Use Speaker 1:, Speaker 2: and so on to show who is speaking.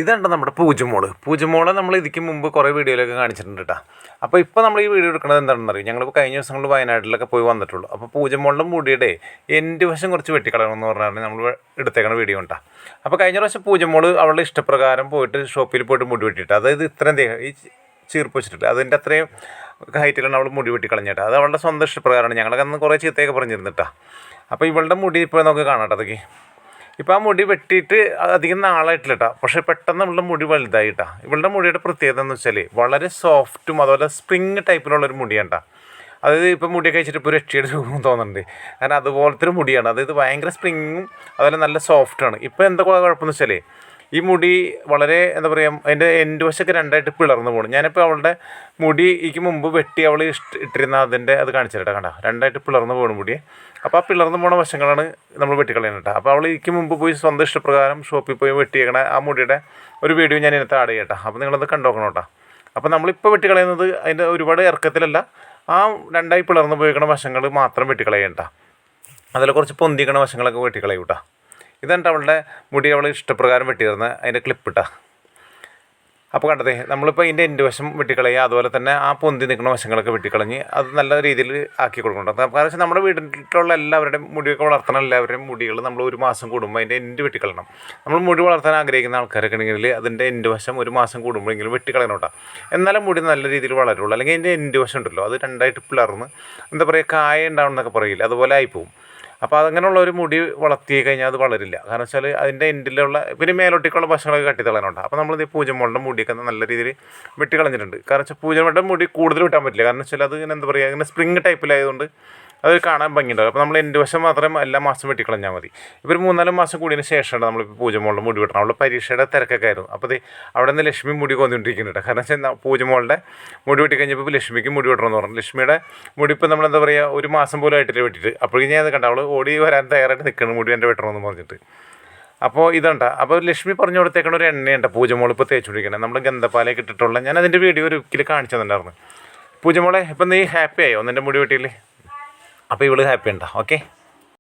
Speaker 1: ഇതുണ്ട് നമ്മുടെ പൂജമോളെ നമ്മൾ ഇതിക്ക് മുമ്പ് കുറേ വീഡിയോയിലൊക്കെ കാണിച്ചിട്ടുണ്ട് കേട്ടോ. അപ്പോൾ ഇപ്പോൾ നമ്മൾ ഈ വീഡിയോ എടുക്കുന്നത് എന്താണെന്ന് അറിയും, ഞങ്ങളിപ്പോൾ കഴിഞ്ഞ ദിവസങ്ങളിൽ വയനാട്ടിലൊക്കെ പോയി വന്നിട്ടുള്ളൂ. അപ്പോൾ പൂജമോളുടെ മുടിയുടെ എൻ്റെ വശം കുറച്ച് വെട്ടിക്കളയണമെന്ന് പറഞ്ഞാൽ നമ്മൾ എടുത്തേക്കണ വീഡിയോ ഉണ്ടാ. അപ്പോൾ കഴിഞ്ഞ പ്രാവശ്യം പൂജമോൾ അവളുടെ ഇഷ്ടപ്രകാരം പോയിട്ട് ഷോപ്പിൽ പോയിട്ട് മുടി വെട്ടിയിട്ട്, അതായത് ഇത്രയും ദേഹം ഈ ചീർപ്പ് വെച്ചിട്ട് അതിൻ്റെ അത്രയും ഹൈറ്റിലാണ് അവൾ മുടി വെട്ടിക്കളഞ്ഞിട്ട്. അത് അവളുടെ സ്വന്തം ഇഷ്ടപ്രകാരമാണ്. ഞങ്ങളൊക്കെ അന്ന് കുറേ ചീത്തയൊക്കെ പറഞ്ഞിരുന്നിട്ടാ. അപ്പോൾ ഇവളുടെ മുടി ഇപ്പോൾ നമുക്ക് കാണാം അതൊക്കെ. ഇപ്പോൾ ആ മുടി വെട്ടിയിട്ട് അധികം നാളായിട്ടില്ല കേട്ടോ. പക്ഷേ പെട്ടെന്ന് ഇവളുടെ മുടി വലുതായിട്ടാ. ഇവളുടെ മുടിയുടെ പ്രത്യേകത എന്ന് വെച്ചാൽ വളരെ സോഫ്റ്റും അതുപോലെ സ്പ്രിങ് ടൈപ്പിലുള്ളൊരു മുടിയാണ് കേട്ടോ. അതായത് ഇപ്പോൾ മുടിയൊക്കെ കഴിച്ചിട്ട് ഇപ്പോൾ ഒരു രക്ഷയുടെ രൂപം തോന്നുന്നുണ്ട്. കാരണം അതുപോലത്തെ ഒരു മുടിയാണ്. അതായത് ഭയങ്കര സ്പ്രിങ്ങും അതുപോലെ നല്ല സോഫ്റ്റാണ്. ഇപ്പോൾ എന്താ കുഴപ്പമെന്ന് വെച്ചാൽ ഈ മുടി വളരെ എന്താ പറയുക, അതിൻ്റെ എൻഡ് വശമൊക്കെ രണ്ടായിട്ട് പിളർന്നു പോകണം. ഞാനിപ്പോൾ അവളുടെ മുടി എനിക്ക് മുമ്പ് വെട്ടി അവൾ ഇട്ടിരുന്ന അതിൻ്റെ അത് കാണിച്ചിട്ടാ കണ്ട, രണ്ടായിട്ട് പിളർന്നു പോകണം മുടി. അപ്പോൾ ആ പിളർന്നു പോണ വശങ്ങളാണ് നമ്മൾ വെട്ടിക്കളയുന്നത്. അപ്പോൾ അവൾ എനിക്ക് മുമ്പ് പോയി സ്വന്തം ഇഷ്ടപ്രകാരം ഷോപ്പിൽ പോയി വെട്ടിയേക്കണ ആ മുടിയുടെ ഒരു വീഡിയോ ഞാൻ ഇതിനകത്ത് ആഡ് ചെയ്യട്ടെ. അപ്പോൾ നിങ്ങളത് കണ്ടുനോക്കണം കേട്ടോ. അപ്പോൾ നമ്മളിപ്പോൾ വെട്ടിക്കളയുന്നത് അതിൻ്റെ ഒരുപാട് ഇറക്കത്തിലല്ല, ആ രണ്ടായി പിളർന്നു പോയിക്കണ വശങ്ങൾ മാത്രം വെട്ടിക്കളയണ്ട. അതിൽ കുറച്ച് പൊന്തിക്കണ വശങ്ങളൊക്കെ വെട്ടിക്കളയും കേട്ടോ. ഇതാണ് അവളുടെ മുടി അവൾ ഇഷ്ടപ്രകാരം വെട്ടിയിരുന്ന അതിൻ്റെ ക്ലിപ്പിട്ടാ. അപ്പോൾ കണ്ടതേ, നമ്മളിപ്പോൾ ഇതിൻ്റെ എൻ്റെ വശം വെട്ടിക്കളയുക, അതുപോലെ തന്നെ ആ പൊന്തി നിൽക്കുന്ന വശങ്ങളൊക്കെ വെട്ടിക്കളഞ്ഞ് അത് നല്ല രീതിയിൽ ആക്കി കൊടുക്കുന്നുണ്ട്. കാരണം വെച്ചാൽ നമ്മുടെ വീട്ടിലുള്ള എല്ലാവരുടെയും മുടിയൊക്കെ വളർത്തണം, എല്ലാവരുടെയും മുടികൾ നമ്മൾ ഒരു മാസം കൂടുമ്പോൾ അതിൻ്റെ എൻ്റെ വെട്ടിക്കളയണം. നമ്മൾ മുടി വളർത്താൻ ആഗ്രഹിക്കുന്ന ആൾക്കാരൊക്കെ ഉണ്ടെങ്കിൽ അതിൻ്റെ എൻ്റെ വശം ഒരു മാസം കൂടുമ്പോഴെങ്കിലും വെട്ടിക്കളയണം കേട്ടോ. എന്നാലും മുടി നല്ല രീതിയിൽ വളരുള്ളൂ. അല്ലെങ്കിൽ അതിൻ്റെ എൻ്റെ വശം ഉണ്ടല്ലോ, അത് രണ്ടായിട്ട് പിളർന്ന് എന്താ പറയുക, കായ ഉണ്ടാവുന്നൊക്കെ പറയില്ല, അതുപോലെ ആയിപ്പോവും. അപ്പോൾ അതങ്ങനെയുള്ള ഒരു മുടി വളർത്തി കഴിഞ്ഞാൽ അത് വളരില്ല. കാരണം വെച്ചാൽ അതിൻ്റെ എൻഡിലുള്ള പിന്നെ മേലോട്ടേക്കുള്ള വശങ്ങളൊക്കെ കട്ടിത്തളയാനുണ്ട്. അപ്പോൾ നമ്മളിത് പൂജമോളുടെ മുടിയൊക്കെ നല്ല രീതിയിൽ വെട്ടിക്കളഞ്ഞിട്ടുണ്ട്. കാരണം വെച്ചാൽ പൂജമോളുടെ മുടി കൂടുതൽ വെട്ടാൻ പറ്റില്ല. കാരണം വെച്ചാൽ അത് ഇങ്ങനെ എന്താ പറയുക, ഇങ്ങനെ സ്പ്രിങ് ടൈപ്പിലായതുകൊണ്ട് അത് കാണാൻ ഭംഗിയുണ്ടാവും. അപ്പോൾ നമ്മൾ എൻ്റെ വശം മാത്രം എല്ലാ മാസം വെട്ടിക്കളഞ്ഞാൽ മതി. ഇപ്പോൾ ഒരു 3-4 മാസം കൂടിയതിന് ശേഷമാണ് നമ്മളിപ്പോൾ പൂജമോളുടെ മുടി വെട്ടണം. അവളുടെ പരീക്ഷയുടെ തിരക്കൊക്കെ ആയിരുന്നു. അപ്പോൾ അവിടെ നിന്ന് ലക്ഷ്മി മുടി കൊന്നിട്ടിരിക്കുന്നുണ്ട്. കാരണം വെച്ചാൽ പൂജമോളുടെ മുടി വെട്ടി കഴിഞ്ഞപ്പോൾ ലക്ഷ്മിക്ക് മുടി വെട്ടണമെന്ന് പറഞ്ഞു. ലക്ഷ്മിയുടെ മുടി ഇപ്പോൾ നമ്മളെന്താ പറയുക, ഒരു മാസം പോലും ആയിട്ടില്ല വെട്ടിയിട്ട്. അപ്പോഴേക്കും ഞാൻ അത് കണ്ട അവൾ ഓടി വരാൻ തയ്യാറായിട്ട് നിൽക്കണം മുടി എൻ്റെ വെട്ടണമെന്ന് പറഞ്ഞിട്ട്. അപ്പോൾ ഇതുണ്ട്. അപ്പോൾ ലക്ഷ്മി പറഞ്ഞു കൊടുത്തേക്കണ ഒരു എണ്ണയുണ്ട് പൂജമോൾ ഇപ്പോൾ തേച്ചുകൊണ്ടിരിക്കണം. നമ്മൾ ഗന്ധപ്പാലയൊക്കെ ഇട്ടിട്ടുള്ള, ഞാൻ അതിൻ്റെ വീഡിയോ ഒരു ഒരിക്കൽ കാണിച്ചു തന്നിട്ടുണ്ടായിരുന്നു. പൂജമോളെ ഇപ്പം നീ ഹാപ്പി ആയോ നിൻ്റെ മുടി വെട്ടിയിൽ? അപ്പോൾ ഇവള് ഹാപ്പി ഉണ്ടോ? ഓക്കെ.